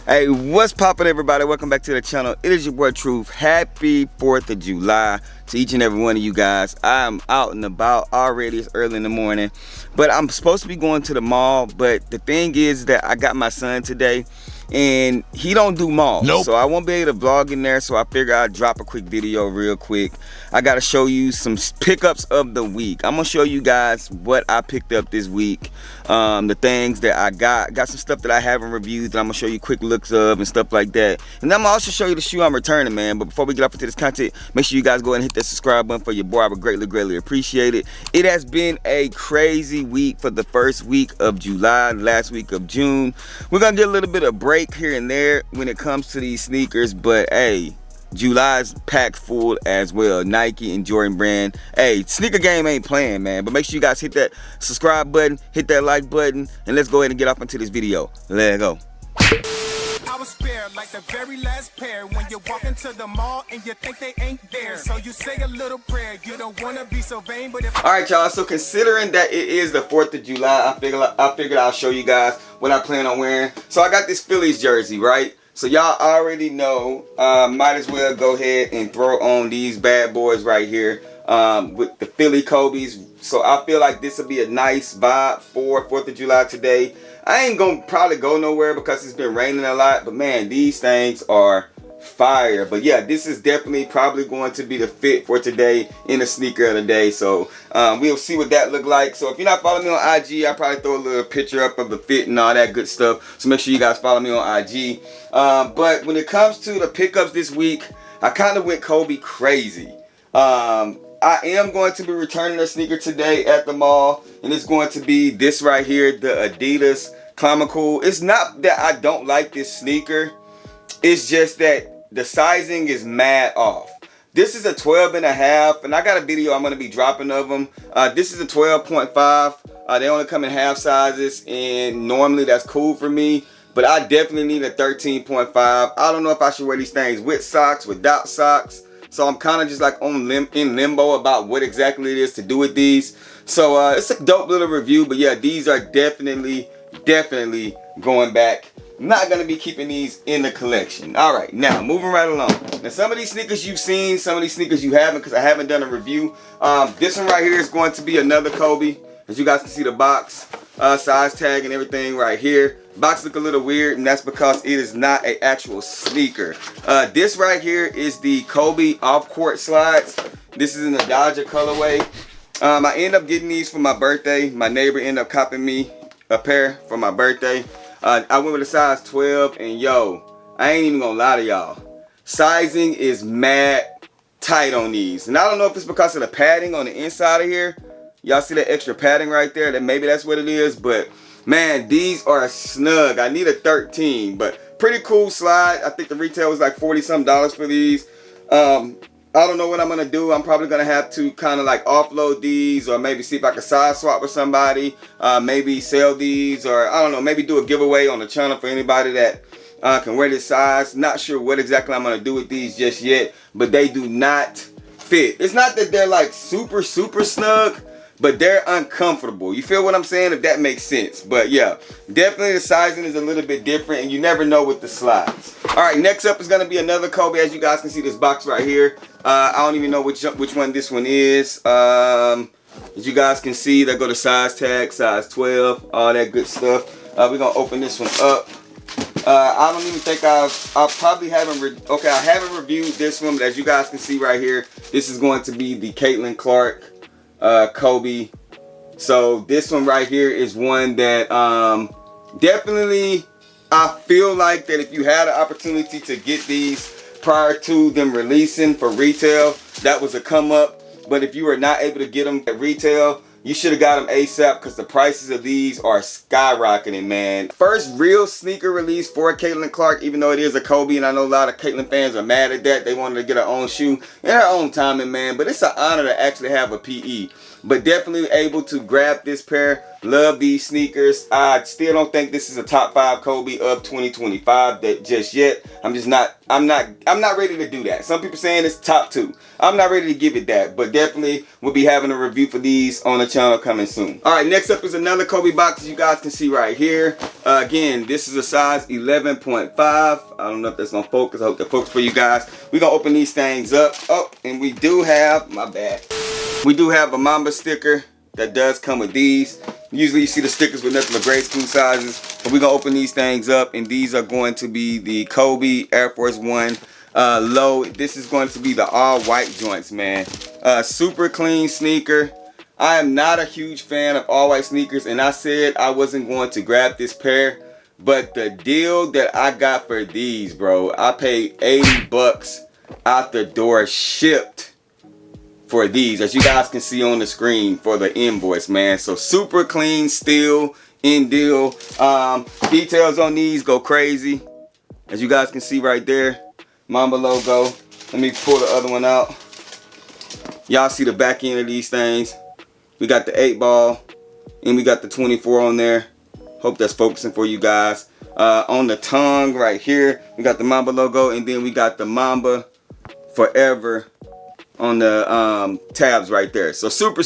Hey, what's poppin', everybody? Welcome back to the channel. It is your boy Truth. Happy 4th of July to each and every one of you guys. I'm out and about already. It's early in the morning, but I'm supposed to be going to the mall. But the thing is that I got my son today and he don't do malls. Nope. So I won't be able to vlog in there, so I figure I'd drop a quick video real quick. I gotta show you some pickups of the week. I'm gonna show you guys what I picked up this week, the things that I got some stuff that I haven't reviewed that I'm gonna show you quick looks of and stuff like that. And I'm gonna also show you the shoe I'm returning, man. But before we get off into this content, make sure you guys go ahead and hit that subscribe button for your boy. I would greatly appreciate it. It has been a crazy week for the first week of July, last week of June. We're gonna get a little bit of break here and there when it comes to these sneakers, but hey, July's packed full as well. Nike and Jordan brand. Hey, sneaker game ain't playing, man. But make sure you guys hit that subscribe button, hit that like button, and let's go ahead and get off into this video. Let's go. I was spared like the very last pair when you walk into the mall and you think they ain't there. So you say a little prayer. You don't want to be so vain, but if... Alright, y'all, so considering that it is the 4th of July, I figured I'll show you guys what I plan on wearing. So I got this Phillies jersey, right? So y'all already know, might as well go ahead and throw on these bad boys right here with the Philly Kobe's. So I feel like this will be a nice vibe for 4th of July today. I ain't gonna probably go nowhere because it's been raining a lot, but man, these things are fire. But yeah, this is definitely probably going to be the fit for today in the sneaker of the day. So we'll see what that look like. So if you're not following me on IG, I'll probably throw a little picture up of the fit and all that good stuff. So make sure you guys follow me on IG. But when it comes to the pickups this week, I kind of went Kobe crazy. I am going to be returning a sneaker today at the mall, and it's going to be this right here, the Adidas Climacool. It's not that I don't like this sneaker, it's just that the sizing is mad off. This is a 12 and a half, and I got a video I'm going to be dropping of them. This is a 12.5. They only come in half sizes, and normally that's cool for me, but I definitely need a 13.5. I don't know if I should wear these things with socks, without socks. So I'm kind of just like in limbo about what exactly it is to do with these. So it's a dope little review, but yeah, these are definitely going back. I'm not going to be keeping these in the collection. All right, now moving right along. Now some of these sneakers you've seen, some of these sneakers you haven't because I haven't done a review. This one right here is going to be another Kobe. As you guys can see the box, size tag and everything right here. Box look a little weird, and that's because it is not an actual sneaker. This right here is the Kobe off-court slides. This is in the Dodger colorway. I ended up getting these for my birthday. My neighbor ended up copping me a pair for my birthday. I went with a size 12, and yo, I ain't even gonna lie to y'all. Sizing is mad tight on these, and I don't know if it's because of the padding on the inside of here. Y'all see that extra padding right there? That maybe that's what it is, but man, these are snug. I need a 13, but pretty cool slide. I think the retail was like 40-some for these. I don't know what I'm gonna do. I'm probably gonna have to kind of like offload these, or maybe see if I can side swap with somebody. Maybe sell these, or I don't know, maybe do a giveaway on the channel for anybody that can wear this size. Not sure what exactly I'm gonna do with these just yet, but they do not fit. It's not that they're like super snug, but they're uncomfortable. You feel what I'm saying? If that makes sense. But yeah, definitely the sizing is a little bit different, and you never know with the slides. All right, next up is gonna be another Kobe. As you guys can see, this box right here. I don't even know which one this one is. As you guys can see, there go the size tag, size 12, all that good stuff. We're gonna open this one up. I don't even think I probably haven't I haven't reviewed this one, but as you guys can see right here, this is going to be the Caitlyn Clark Kobe. So this one right here is one that definitely I feel like that if you had an opportunity to get these prior to them releasing for retail, that was a come up. But if you were not able to get them at retail, you should have got them ASAP because the prices of these are skyrocketing, man. First real sneaker release for Caitlyn Clark, even though it is a Kobe, and I know a lot of Caitlyn fans are mad at that. They wanted to get her own shoe in her own timing, man. But it's an honor to actually have a PE. But definitely able to grab this pair. Love these sneakers. I still don't think this is a top 5 Kobe of 2025 that just yet. I'm not ready to do that. Some people saying it's top 2. I'm not ready to give it that, but definitely we'll be having a review for these on the channel coming soon. All right, next up is another Kobe box, as you guys can see right here. Again, this is a size 11.5. I don't know if that's gonna focus. I hope that focus for you guys. We're gonna open these things up. Oh, and we do have, my bad. We do have a Mamba sticker that does come with these. Usually you see the stickers with nothing but grade school sizes. But we're gonna open these things up, and these are going to be the Kobe Air Force One low. This is going to be the all white joints, man. Super clean sneaker. I am not a huge fan of all white sneakers, and I said I wasn't going to grab this pair, but the deal that I got for these, bro, I paid 80 bucks out the door shipped for these, as you guys can see on the screen for the invoice, man. So super clean, still in deal. Details on these go crazy, as you guys can see right there. Mamba logo. Let me pull the other one out. Y'all see the back end of these things. We got the 8 ball and we got the 24 on there. Hope that's focusing for you guys. On the tongue right here, we got the Mamba logo, and then we got the Mamba Forever on the tabs right there. So super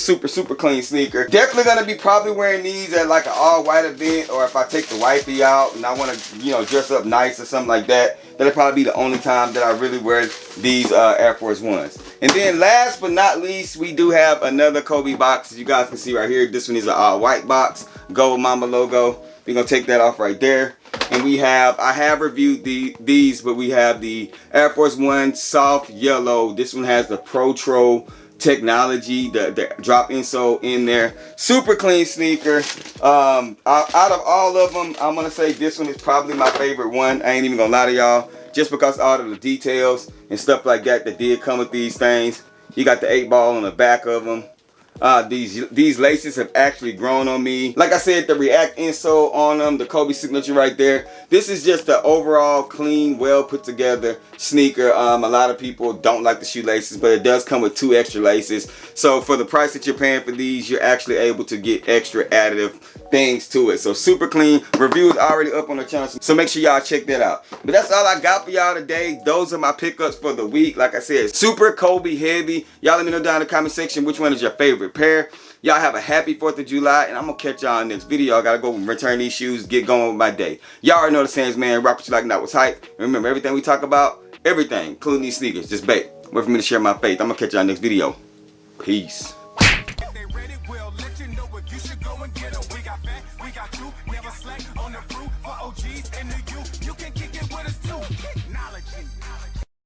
clean sneaker. Definitely gonna be probably wearing these at like an all white event, or if I take the wifey out and I want to, you know, dress up nice or something like that. That'll probably be the only time that I really wear these Air Force Ones. And then last but not least, we do have another Kobe box, as you guys can see right here. This one is an all white box, gold Mamba logo. We're gonna take that off right there. And we have, I have reviewed these, but we have the Air Force One soft yellow. This one has the Pro technology, the drop insole in there. Super clean sneaker. Out of all of them, I'm gonna say this one is probably my favorite one. I ain't even gonna lie to y'all, just because all of the details and stuff like that did come with these things. You got the 8 ball on the back of them. These laces have actually grown on me. Like I said, the React insole on them, the Kobe signature right there. This is just the overall clean, well put together sneaker. A lot of people don't like the shoelaces, but it does come with 2 extra laces. So for the price that you're paying for these, you're actually able to get extra additive things to it. So super clean. Review is already up on the channel, so make sure y'all check that out. But that's all I got for y'all today. Those are my pickups for the week. Like I said, super Kobe heavy. Y'all let me know down in the comment section which one is your favorite pair. Y'all have a happy 4th of July, and I'm gonna catch y'all in this video. I gotta go return these shoes, get going with my day. Y'all already know the sayings, man. Rock what you like, not what's hype. And remember, everything we talk about, everything, including these sneakers, just bait. Wait for me to share my faith. I'm gonna catch y'all next video. Peace.